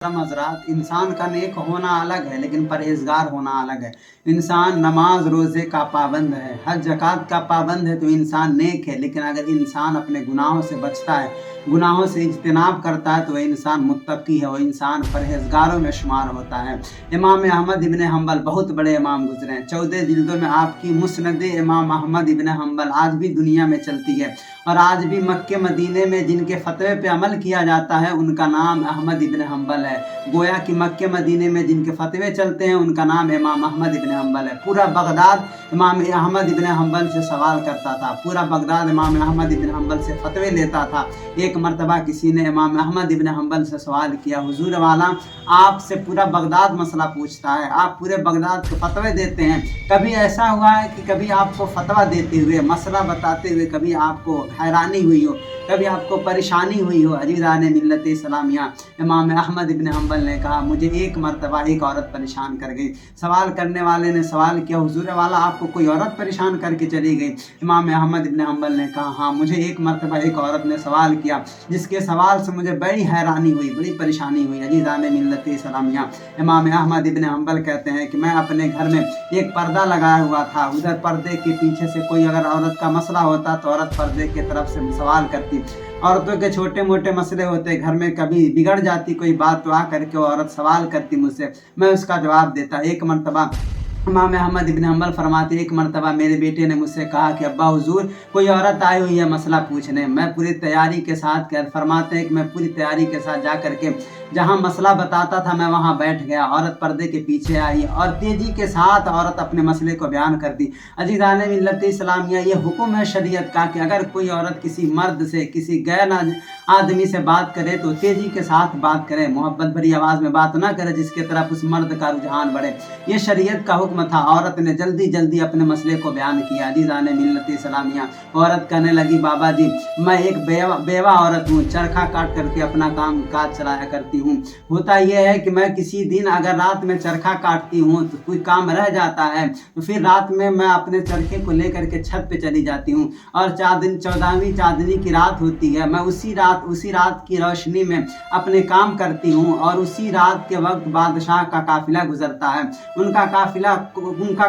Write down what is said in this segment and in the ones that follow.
हज़रात, इंसान का नेक होना अलग है लेकिन परहेज़गार होना अलग है। इंसान नमाज रोज़े का पाबंद है, हज ज़कात का पाबंद है तो इंसान नेक है, लेकिन अगर इंसान अपने गुनाहों से बचता है, गुनाहों से इज्तिनाब करता है तो वह इंसान मुत्तकी है, वह इंसान परहेज़गारों में शुमार होता है। इमाम अहमद इब्न हंबल बहुत बड़े इमाम गुजरे हैं। 14 जिल्दों में आपकी मुस्नद इमाम अहमद इब्न हंबल आज भी दुनिया में चलती है और आज भी मक्के मदीने में जिनके फतवे पे अमल किया जाता है उनका नाम अहमद इब्न हंबल है। गोया कि मक्के मदीने में जिनके फतवे चलते हैं उनका नाम इमाम अहमद इब्न हंबल है। पूरा बगदाद इमाम अहमद इब्न हंबल से सवाल करता था, पूरा बगदाद इमाम अहमद इब्न हंबल से फतवे लेता था। एक मरतबा किसी ने इमाम अहमद इब्न हंबल से सवाल किया, हुजूर वाला आपसे पूरा बगदाद मसला पूछता है, आप पूरे बगदाद के फतवे देते हैं, कभी ऐसा हुआ है कि कभी आपको फतवा देते हुए, मसला बताते हुए कभी आपको हैरानी हुई हो, कभी आपको परेशानी हुई हो? अजीज़ान मिल्लत इस्लामिया, इमाम अहमद इब्न हंबल ने कहा, मुझे एक मरतबा एक औरत परेशान कर गई। सवाल करने वाले ने सवाल किया, हुजूर वाला आपको कोई औरत परेशान करके चली गई? इमाम अहमद इब्न हंबल ने कहा, हाँ, मुझे एक मरतबा एक औरत ने सवाल किया जिसके सवाल से मुझे बड़ी हैरानी हुई, बड़ी परेशानी हुई। अजीज़ान मिल्लत इस्लामिया, इमाम अहमद इब्न हंबल कहते हैं कि मैं अपने घर में एक पर्दा लगाया हुआ था, उधर पर्दे के पीछे से कोई अगर औरत का मसला होता तो औरत पर्दे की तरफ से सवाल करती। औरतों के छोटे मोटे मसले होते घर में, कभी बिगड़ जाती कोई बात तो आ करके वो औरत सवाल करती मुझसे, मैं उसका जवाब देता। एक मरतबा इमाम अहमद इब्न हंबल फरमाते, एक मरतबा मेरे बेटे ने मुझसे कहा कि अब्बा हुजूर कोई औरत आई हुई है मसला पूछने। मैं पूरी तैयारी के साथ फरमाते हैं कि मैं पूरी तैयारी के साथ जा करके जहाँ मसला बताता था मैं वहाँ बैठ गया। औरत पर्दे के पीछे आई और तेज़ी के साथ औरत अपने मसले को बयान कर दी। अजीज़ान मिल्लत इस्लामिया, ये हुक्म है शरीयत का कि अगर कोई औरत किसी मर्द से, किसी गैर आदमी से बात करे तो तेज़ी के साथ बात करे, मोहब्बत भरी आवाज़ में बात ना करे जिसके तरफ उस मर्द का रुझान बढ़े। ये शरीयत का हुक्म था। औरत ने जल्दी जल्दी अपने मसले को बयान किया। अजीज़ान मिल्लत इस्लामिया, औरत कहने लगी, बाबा जी मैं एक बेवा औरत हूँ, चरखा काट करके अपना काम काज चलाया करती हूँ। होता यह है कि मैं किसी दिन अगर रात में चरखा काटती हूँ तो कोई काम रह जाता है तो फिर रात में मैं अपने चरखे को लेकर के छत पे चली जाती हूँ और 14वीं चांदनी की रात होती है, मैं उसी रात की रोशनी में अपने काम करती हूँ और उसी रात के वक्त बादशाह का काफिला गुजरता है। उनका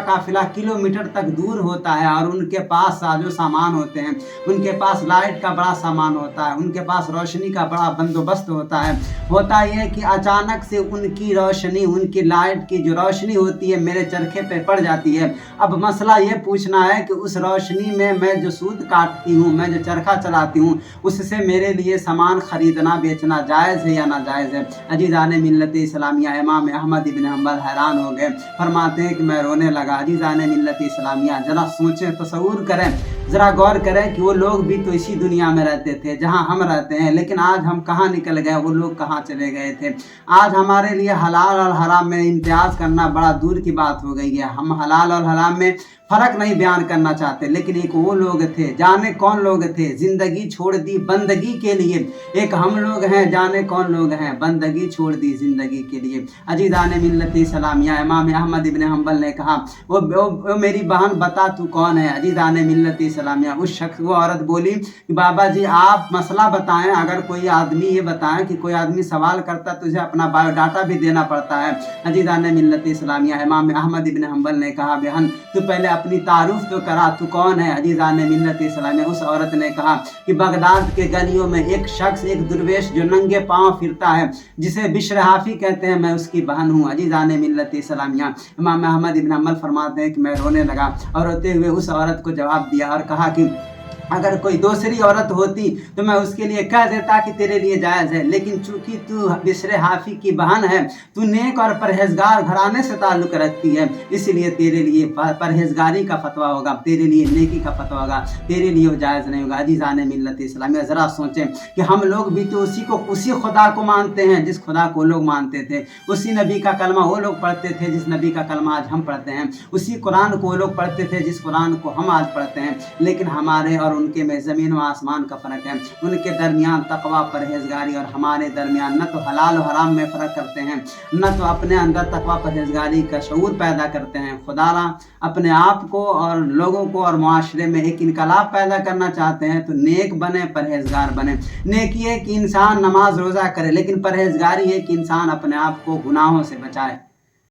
काफिला किलोमीटर तक दूर होता है और उनके पास साजो सामान होते हैं, उनके पास लाइट का बड़ा सामान होता है, उनके पास रोशनी का बड़ा बंदोबस्त होता है। होता यह कि अचानक से उनकी रोशनी, उनकी लाइट की जो रोशनी होती है मेरे चरखे पे पड़ जाती है। अब मसला ये पूछना है कि उस रोशनी में मैं जो सूत काटती हूँ, मैं जो चरखा चलाती हूँ, उससे मेरे लिए सामान खरीदना बेचना जायज़ है या नाजायज़ है? अजीज़ान मिल्लत इस्लामिया, इमाम अहमद इब्न हंबल हैरान हो गए। फरमाते हैं कि मैं रोने लगा। अजीज़ान मिल्लत इस्लामिया, जरा सोचें, तसव्वुर करें, ज़रा गौर करें कि वो लोग भी तो इसी दुनिया में रहते थे जहाँ हम रहते हैं, लेकिन आज हम कहाँ निकल गए, वो लोग कहाँ चले गए थे। आज हमारे लिए हलाल और हराम में इम्तियाज़ करना बड़ा दूर की बात हो गई है। हम हलाल और हराम में फ़र्क नहीं बयान करना चाहते, लेकिन एक वो लोग थे, जाने कौन लोग थे, ज़िंदगी छोड़ दी बंदगी के लिए। एक हम लोग हैं, जाने कौन लोग हैं, बंदगी छोड़ दी ज़िंदगी के लिए। अजीज़ान मिल्लत इस्लामिया, इमाम अहमद इब्न हंबल ने कहा, वो मेरी बहन बता तू कौन है? अजीज़ान मिल्लत इस्लामिया, वो औरत बोली कि बाबा जी आप मसला बताएं, अगर कोई आदमी ये बताएं कि कोई आदमी सवाल करता तुझे अपना बायोडाटा भी देना पड़ता है। अजीज़ान मिल्लत इस्लामिया, इमाम अहमद इब्न हंबल ने कहा, बहन तू पहले अपनी तारुफ तो करा, तू कौन है? अजीज़ान मिल्लत इस्लामिया, उस औरत ने कहा कि बगदाद के गलियों में एक शख्स, एक दुर्वेश जो नंगे पाँव फिरता है, जिसे बिश्र हाफी कहते हैं, मैं उसकी बहन हूँ। अजीज़ान मिल्लत इस्लामिया, इमाम अहमद इब्न हंबल फरमाते हैं कि मैं रोने लगा और रोते हुए उस औरत को जवाब दिया और कहा कि अगर कोई दूसरी औरत होती तो मैं उसके लिए कह देता कि तेरे लिए जायज़ है, लेकिन चूंकि तू बिश्र हाफी की बहन है, तू नेक और परहेजगार घराने से ताल्लुक़ रखती है, इसलिए तेरे लिए परहेजगारी का फतवा होगा, तेरे लिए नेकी का फतवा होगा, तेरे लिए वो जायज़ नहीं होगा। अजीज़ान मिल्लत इस्लामिया, ज़रा सोचें कि हम लोग भी तो उसी खुदा को मानते हैं जिस खुदा को लोग मानते थे, उसी नबी का कलमा वो लोग पढ़ते थे जिस नबी का कलमा आज हम पढ़ते हैं, उसी कुरान को वो लोग पढ़ते थे जिस कुरान को हम आज पढ़ते हैं, लेकिन हमारे और और उनके में ज़मीन व आसमान का फ़र्क है। उनके दरमियान तक़वा, परहेज़गारी और हमारे दरमियान न तो हलाल और हराम में फ़र्क करते हैं, न तो अपने अंदर तक़वा परहेज़गारी का शऊर पैदा करते हैं। खुदारा अपने आप को और लोगों को और मुआशरे में एक इनकलाब पैदा करना चाहते हैं तो नेक बने, परहेज़गार बने। नेकी है कि इंसान नमाज रोज़ा करे, लेकिन परहेज़गारी है कि इंसान अपने आप को गुनाहों से बचाए।